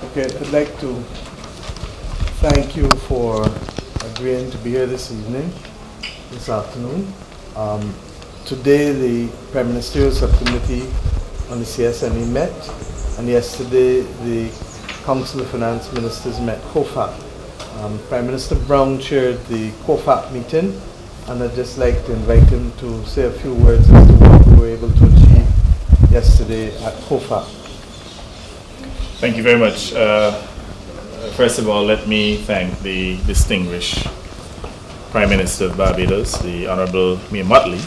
Okay, I'd like to thank you for agreeing to be here this evening, this afternoon. Today, the Prime Ministerial Subcommittee on the CSME met, and yesterday, the Council of Finance Ministers met COFAP. Prime Minister Browne chaired the COFAP meeting, and I'd just like to invite him to say a few words as to what we were able to achieve yesterday at COFAP. Thank you very much. First of all, let me thank the distinguished Prime Minister of Barbados, the Honorable Mottley,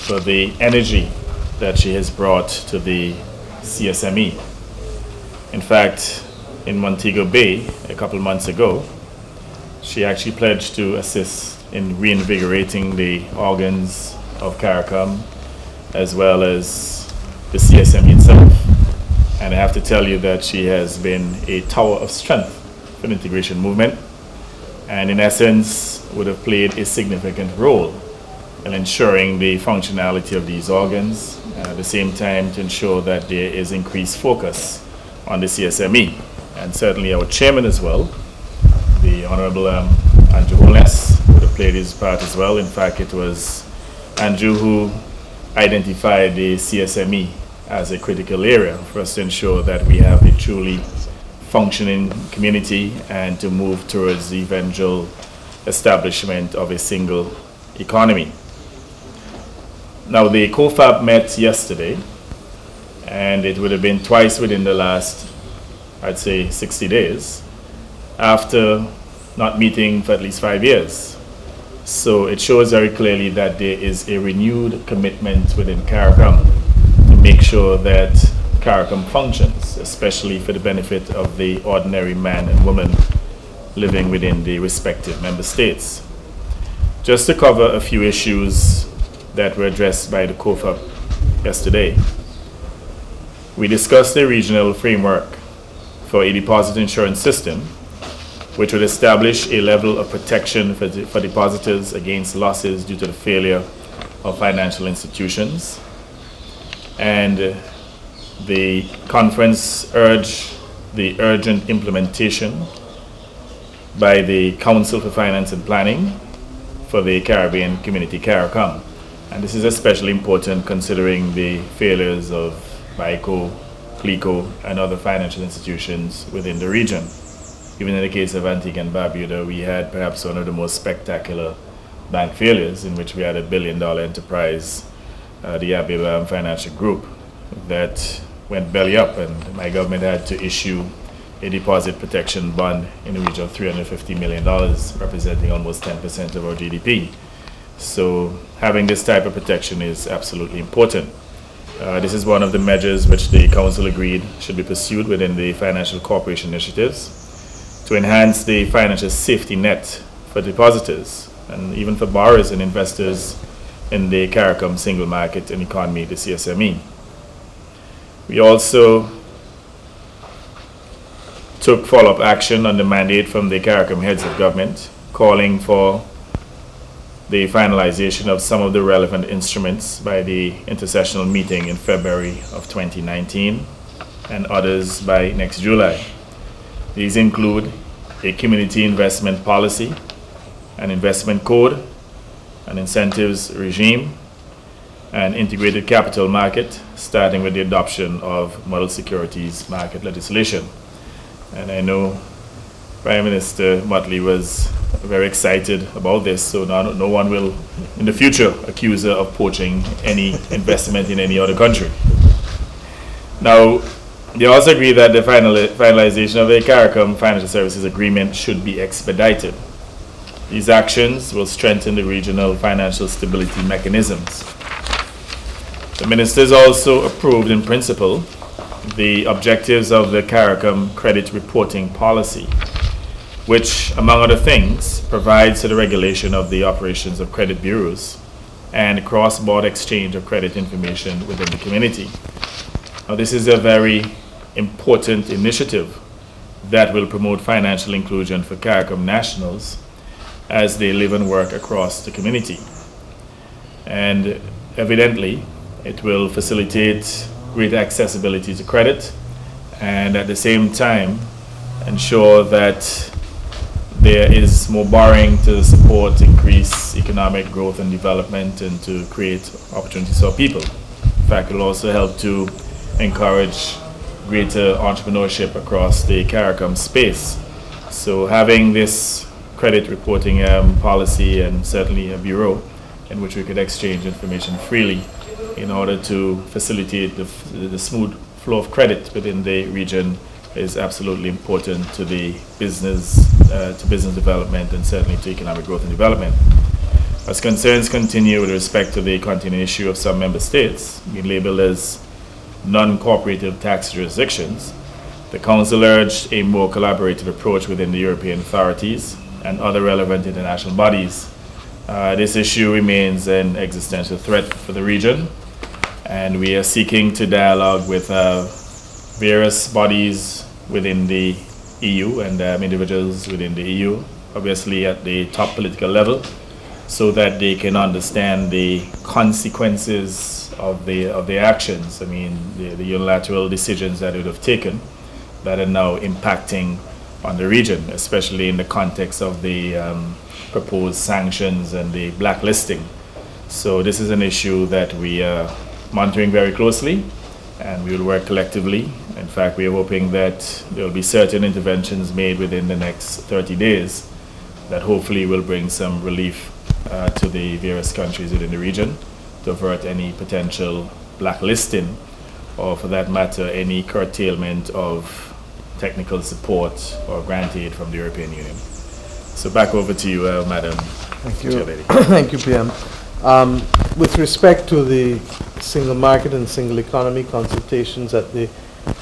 for the energy that she has brought to the CSME. In fact, in Montego Bay a couple months ago, she actually pledged to assist in reinvigorating the organs of CARICOM as well as the CSME itself. And I have to tell you that she has been a tower of strength for the integration movement, and in essence would have played a significant role in ensuring the functionality of these organs, and at the same time to ensure that there is increased focus on the CSME. And certainly our chairman as well, the Honorable Andrew Holness, would have played his part as well. In fact, it was Andrew who identified the CSME as a critical area for us to ensure that we have a truly functioning community and to move towards the eventual establishment of a single economy. Now, the COFAP met yesterday, and it would have been twice within the last, I'd say, 60 days, after not meeting for at least 5 years. So it shows very clearly that there is a renewed commitment within CARICOM to make sure that CARICOM functions, especially for the benefit of the ordinary man and woman living within the respective member states. Just to cover a few issues that were addressed by the COFAP yesterday, we discussed the regional framework for a deposit insurance system, which would establish a level of protection for depositors against losses due to the failure of financial institutions. And the conference urged the urgent implementation by the Council for Finance and Planning for the Caribbean Community CARICOM. And this is especially important considering the failures of BICO, CLICO, and other financial institutions within the region. Even in the case of Antigua and Barbuda, we had perhaps one of the most spectacular bank failures, in which we had $1 billion enterprise, the Abbey Financial Group, that went belly up, and my government had to issue a deposit protection bond in the region of $350 million, representing almost 10% of our GDP. So having this type of protection is absolutely important. This is one of the measures which the Council agreed should be pursued within the financial cooperation initiatives to enhance the financial safety net for depositors and even for borrowers and investors in the CARICOM single market and economy, the CSME. We also took follow-up action on the mandate from the CARICOM heads of government, calling for the finalization of some of the relevant instruments by the intersessional meeting in February of 2019 and others by next July. These include a community investment policy, an investment code, an incentives regime, an integrated capital market, starting with the adoption of model securities market legislation. And I know Prime Minister Mottley was very excited about this, so no one will in the future accuse her of poaching any investment in any other country. Now, they also agree that the finalization of the CARICOM Financial Services Agreement should be expedited. These actions will strengthen the regional financial stability mechanisms. The ministers also approved in principle the objectives of the CARICOM credit reporting policy, which, among other things, provides for the regulation of the operations of credit bureaus and cross-border exchange of credit information within the community. Now, this is a very important initiative that will promote financial inclusion for CARICOM nationals as they live and work across the community. And evidently, it will facilitate greater accessibility to credit and at the same time ensure that there is more borrowing to support increase economic growth and development and to create opportunities for people. In fact, it will also help to encourage greater entrepreneurship across the CARICOM space. So having this credit reporting policy and certainly a bureau in which we could exchange information freely in order to facilitate the smooth flow of credit within the region is absolutely important to the business development and certainly to economic growth and development. As concerns continue with respect to the continuing issue of some member states being labeled as non-cooperative tax jurisdictions, the Council urged a more collaborative approach within the European authorities and other relevant international bodies. This issue remains an existential threat for the region, and we are seeking to dialogue with various bodies within the EU and individuals within the EU, obviously at the top political level, so that they can understand the consequences of their actions. I mean, the unilateral decisions that it would have taken that are now impacting on the region, especially in the context of the proposed sanctions and the blacklisting. So this is an issue that we are monitoring very closely, and we will work collectively. In fact, we are hoping that there will be certain interventions made within the next 30 days that hopefully will bring some relief to the various countries within the region to avert any potential blacklisting, or for that matter, any curtailment of technical support or grant aid from the European Union. So back over to you, Madam Chairlady. Thank you, PM. With respect to the single market and single economy consultations at the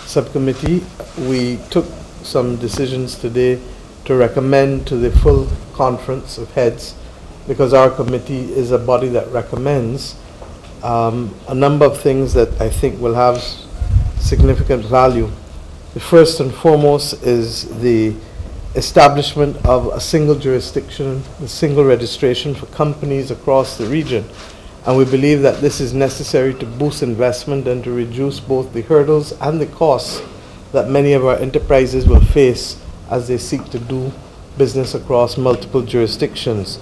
subcommittee, we took some decisions today to recommend to the full conference of heads, because our committee is a body that recommends a number of things that I think will have significant value. The first and foremost is the establishment of a single jurisdiction, a single registration for companies across the region. And we believe that this is necessary to boost investment and to reduce both the hurdles and the costs that many of our enterprises will face as they seek to do business across multiple jurisdictions.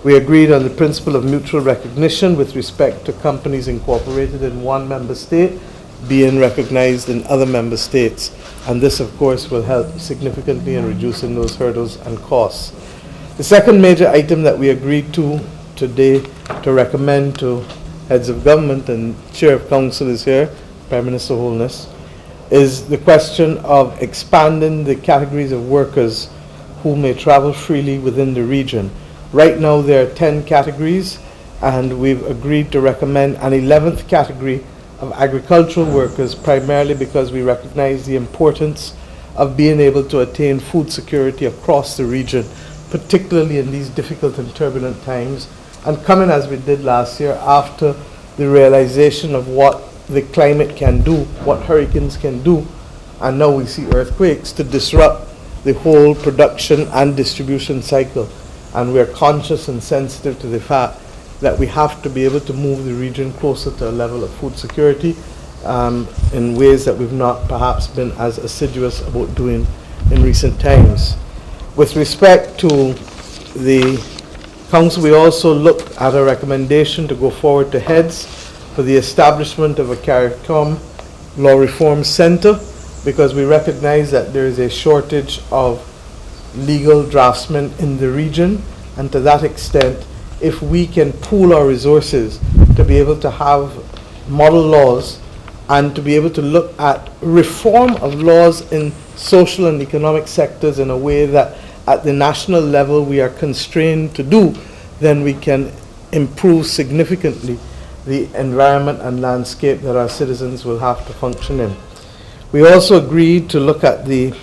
We agreed on the principle of mutual recognition with respect to companies incorporated in one member state being recognized in other member states. And this, of course, will help significantly in reducing those hurdles and costs. The second major item that we agreed to today to recommend to heads of government, and Chair of Council is here, Prime Minister Holness, is the question of expanding the categories of workers who may travel freely within the region. Right now there are 10 categories, and we've agreed to recommend an 11th category of agricultural workers, primarily because we recognize the importance of being able to attain food security across the region, particularly in these difficult and turbulent times, and coming as we did last year after the realization of what the climate can do, what hurricanes can do, and now we see earthquakes to disrupt the whole production and distribution cycle. And we're conscious and sensitive to the fact that we have to be able to move the region closer to a level of food security in ways that we've not perhaps been as assiduous about doing in recent times. With respect to the Council, we also looked at a recommendation to go forward to heads for the establishment of a CARICOM Law Reform Center, because we recognize that there is a shortage of legal draftsmen in the region, and to that extent, if we can pool our resources to be able to have model laws and to be able to look at reform of laws in social and economic sectors in a way that at the national level we are constrained to do, then we can improve significantly the environment and landscape that our citizens will have to function in. We also agreed to look at the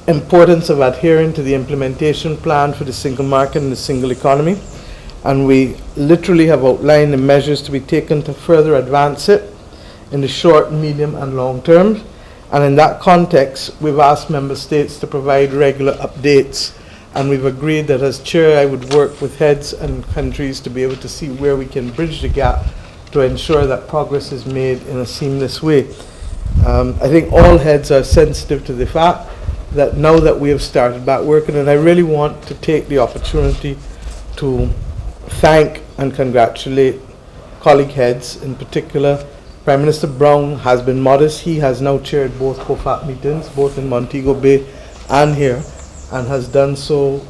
importance of adhering to the implementation plan for the single market and the single economy, and we literally have outlined the measures to be taken to further advance it in the short, medium and long term. And in that context, we've asked member states to provide regular updates, and we've agreed that as chair I would work with heads and countries to be able to see where we can bridge the gap to ensure that progress is made in a seamless way. I think all heads are sensitive to the fact that now that we have started back working, and I really want to take the opportunity to thank and congratulate colleague heads, in particular. Prime Minister Browne has been modest. He has now chaired both COFAC meetings, both in Montego Bay and here, and has done so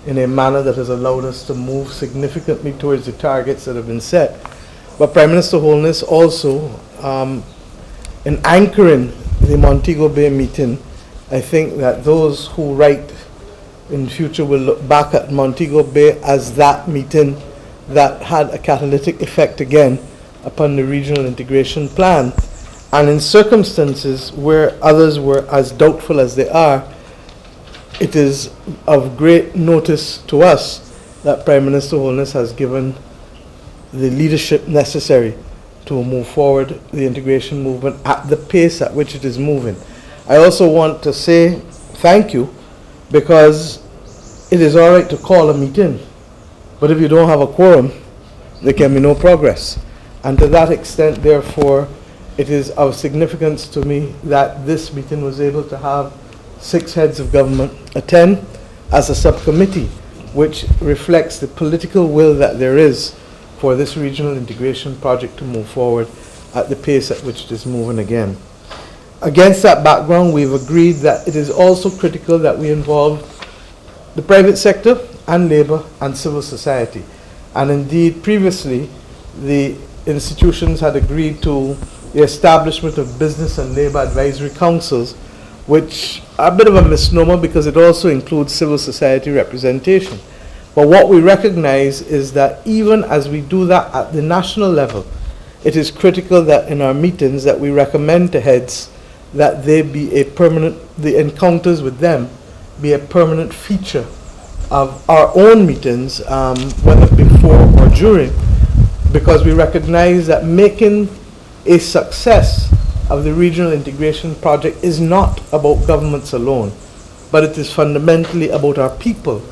in a manner that has allowed us to move significantly towards the targets that have been set. But Prime Minister Holness also, in anchoring the Montego Bay meeting, I think that those who write in future will look back at Montego Bay as that meeting that had a catalytic effect again upon the regional integration plan. And in circumstances where others were as doubtful as they are, it is of great notice to us that Prime Minister Holness has given the leadership necessary to move forward the integration movement at the pace at which it is moving. I also want to say thank you, because it is all right to call a meeting, but if you don't have a quorum, there can be no progress. And to that extent, therefore, it is of significance to me that this meeting was able to have 6 heads of government attend as a subcommittee, which reflects the political will that there is for this regional integration project to move forward at the pace at which it is moving again. Against that background, we've agreed that it is also critical that we involve the private sector and labour and civil society. And indeed, previously, the institutions had agreed to the establishment of business and labour advisory councils, which are a bit of a misnomer because it also includes civil society representation. But what we recognize is that even as we do that at the national level, it is critical that in our meetings that we recommend to heads that they be a permanent, the encounters with them be a permanent feature of our own meetings, whether before or during, because we recognize that making a success of the regional integration project is not about governments alone, but it is fundamentally about our people.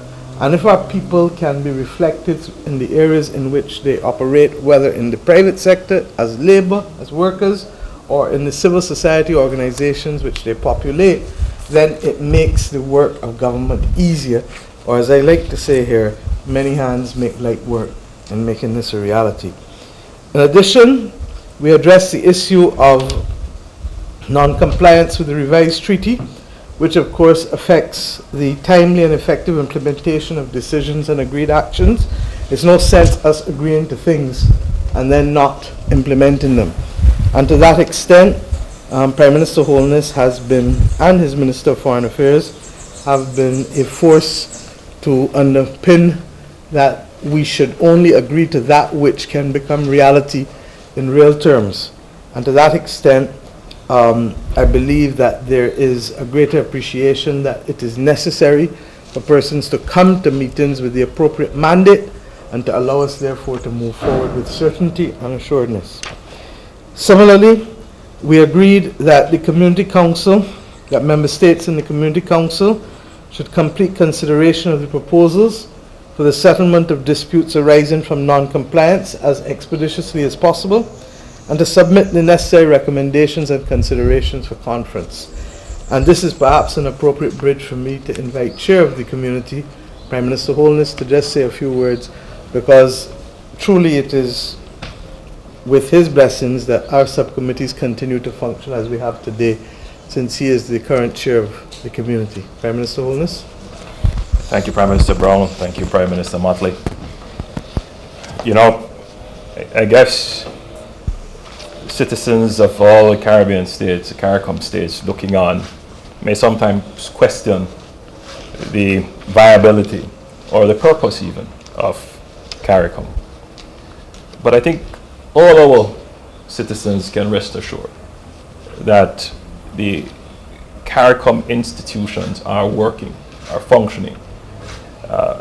And if our people can be reflected in the areas in which they operate, whether in the private sector as labor, as workers, or in the civil society organizations which they populate, then it makes the work of government easier, or as I like to say here, many hands make light work in making this a reality. In addition, we address the issue of non-compliance with the revised treaty, which of course affects the timely and effective implementation of decisions and agreed actions. It's no sense us agreeing to things and then not implementing them. And to that extent, Prime Minister Holness has been, and his Minister of Foreign Affairs, have been a force to underpin that we should only agree to that which can become reality in real terms. And to that extent, I believe that there is a greater appreciation that it is necessary for persons to come to meetings with the appropriate mandate and to allow us therefore to move forward with certainty and assuredness. Similarly, we agreed that the Community Council, that member states in the Community Council should complete consideration of the proposals for the settlement of disputes arising from non-compliance as expeditiously as possible, and to submit the necessary recommendations and considerations for conference. And this is perhaps an appropriate bridge for me to invite Chair of the Community, Prime Minister Holness, to just say a few words, because truly it is with his blessings that our subcommittees continue to function as we have today, since he is the current Chair of the Community. Prime Minister Holness. Thank you, Prime Minister Browne. Thank you, Prime Minister Mottley. You know, I guess citizens of all the Caribbean states, the CARICOM states, looking on, may sometimes question the viability or the purpose even of CARICOM. But I think all our citizens can rest assured that the CARICOM institutions are working, are functioning.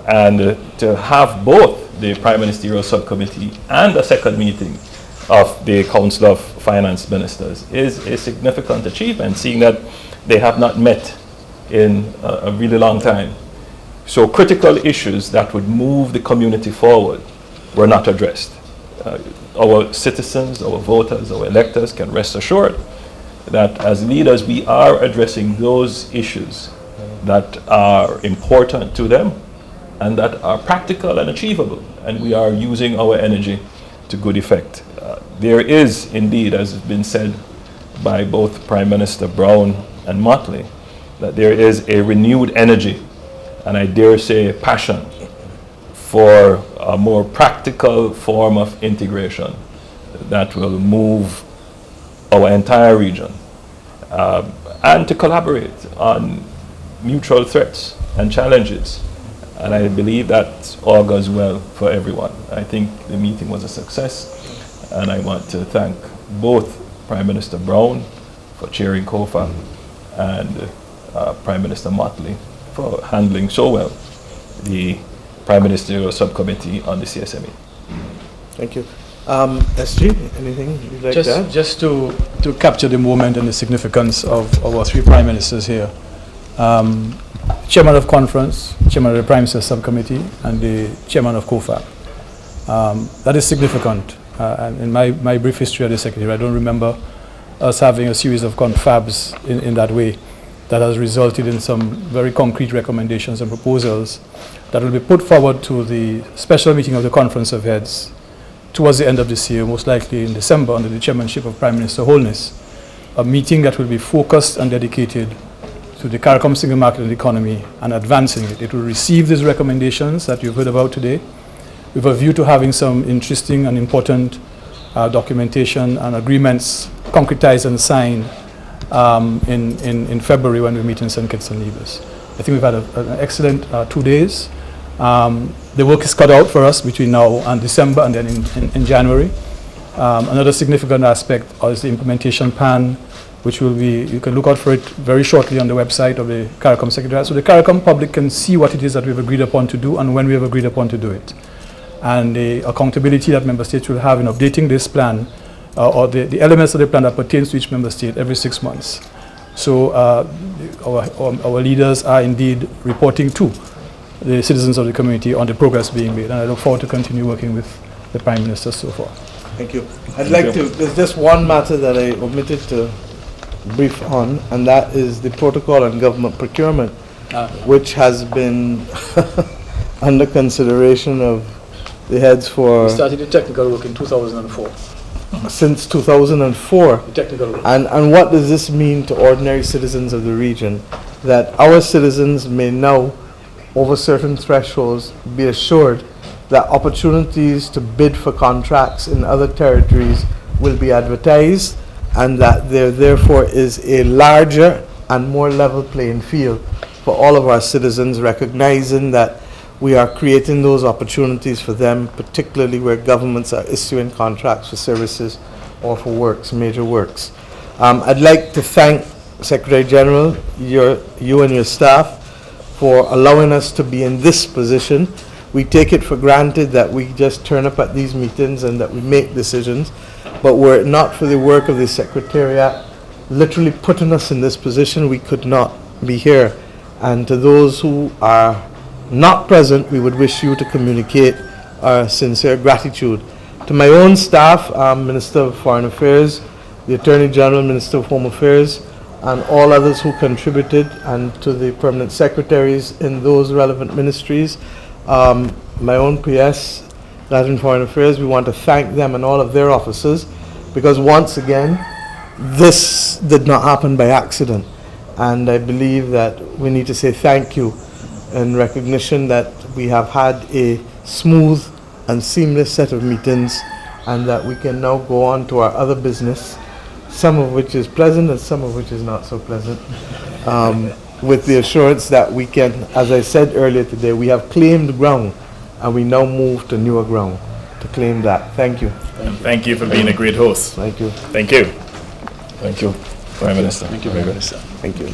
And to have both the Prime Ministerial Subcommittee and a second meeting of the Council of Finance Ministers is a significant achievement, seeing that they have not met in a really long time. So critical issues that would move the community forward were not addressed. Our citizens, our voters, our electors can rest assured that as leaders we are addressing those issues that are important to them and that are practical and achievable, and we are using our energy to good effect. There is indeed, as has been said by both Prime Minister Browne and Mottley, that there is a renewed energy and I dare say passion for a more practical form of integration that will move our entire region and to collaborate on mutual threats and challenges. And I believe that all goes well for everyone. I think the meeting was a success, and I want to thank both Prime Minister Browne for chairing COFA and Prime Minister Mottley for handling so well the Prime Ministerial Subcommittee on the CSME. Thank you. SG, anything you'd like to add? Just to capture the moment and the significance of our three Prime Ministers here. Chairman of Conference, Chairman of the Prime Minister Subcommittee, and the Chairman of COFA. That is significant. And in my brief history as the Secretary, I don't remember us having a series of confabs in that way that has resulted in some very concrete recommendations and proposals that will be put forward to the special meeting of the Conference of Heads towards the end of this year, most likely in December, under the chairmanship of Prime Minister Holness, a meeting that will be focused and dedicated to the CARICOM single market and economy and advancing it. It will receive these recommendations that you've heard about today with a view to having some interesting and important documentation and agreements concretized and signed in February when we meet in St. Kitts and Nevis. I think we've had an excellent 2 days. The work is cut out for us between now and December and then in January. Another significant aspect is the implementation plan, which will be, you can look out for it very shortly on the website of the CARICOM Secretariat. So the CARICOM public can see what it is that we've agreed upon to do and when we have agreed upon to do it. And the accountability that member states will have in updating this plan or the elements of the plan that pertains to each member state every 6 months. So our leaders are indeed reporting to the citizens of the community on the progress being made. And I look forward to continue working with the Prime Minister so far. Thank you. There's just one matter that I omitted to brief on, and that is the protocol on government procurement, which has been under consideration of the heads for... We started the technical work in 2004. Since 2004. The technical work. And what does this mean to ordinary citizens of the region? That our citizens may now, over certain thresholds, be assured that opportunities to bid for contracts in other territories will be advertised, and that there therefore is a larger and more level playing field for all of our citizens, recognizing that we are creating those opportunities for them, particularly where governments are issuing contracts for services or for works, major works. I'd like to thank Secretary General, you and your staff, for allowing us to be in this position. We take it for granted that we just turn up at these meetings and that we make decisions, but were it not for the work of the Secretariat literally putting us in this position, we could not be here. And to those who are not present, we would wish you to communicate our sincere gratitude. To my own staff, Minister of Foreign Affairs, the Attorney General, Minister of Home Affairs, and all others who contributed, and to the permanent secretaries in those relevant ministries, my own PS, Latin Foreign Affairs, we want to thank them and all of their officers, because once again, this did not happen by accident. And I believe that we need to say thank you in recognition that we have had a smooth and seamless set of meetings, and that we can now go on to our other business, some of which is pleasant and some of which is not so pleasant, with the assurance that we can, as I said earlier today, we have claimed ground and we now move to newer ground to claim that. Thank you. And thank you for being a great host. Thank you. Thank you. Thank you, Prime Minister. Thank you very much, sir. Thank you.